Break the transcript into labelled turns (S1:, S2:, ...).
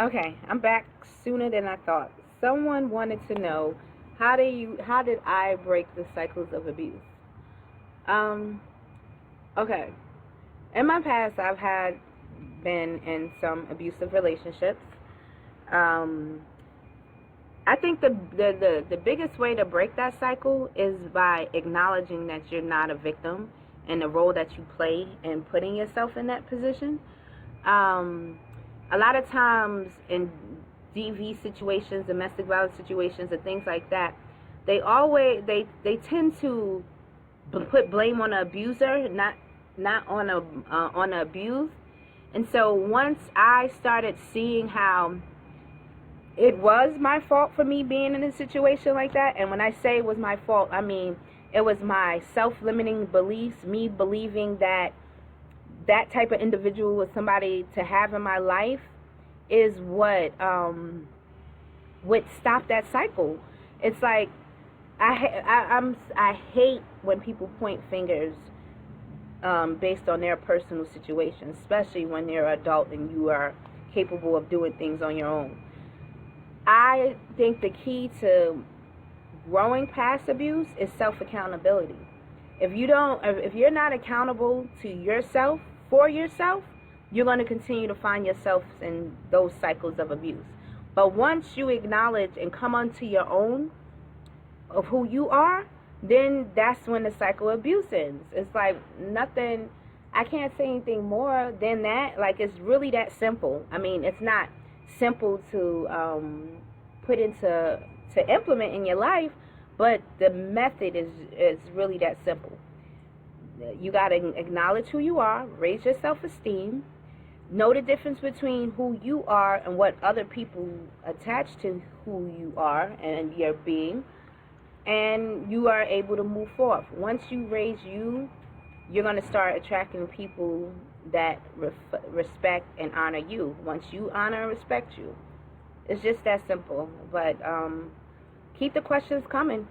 S1: Okay, I'm back sooner than I thought. Someone wanted to know how did I break the cycles of abuse? Um, okay. In my past, I've had been in some abusive relationships. Um, I think the biggest way to break that cycle is by acknowledging that you're not a victim and the role that you play in putting yourself in that position. Um, a lot of times in DV situations, domestic violence situations, and things like that, they tend to put blame on the abuser, not on the abused. And so once I started seeing how it was my fault for me being in a situation like that, and when I say it was my fault, I mean it was my self-limiting beliefs, me believing that that type of individual was somebody to have in my life is what would stop that cycle. It's like I hate when people point fingers based on their personal situation, especially when they're an adult and you are capable of doing things on your own. I think the key to growing past abuse is self accountability. If you're not accountable to yourself for yourself, you're going to continue to find yourself in those cycles of abuse. But once you acknowledge and come onto your own of who you are, then that's when the cycle of abuse ends. It's like nothing, I can't say anything more than that. Like, it's really that simple. I mean, it's not simple to put into to implement in your life, but the method is really that simple. You got to acknowledge who you are, raise your self-esteem, know the difference between who you are and what other people attach to who you are and your being, and you are able to move forward. Once you raise you, you're going to start attracting people that respect and honor you. Once you honor and respect you, it's just that simple. But keep the questions coming.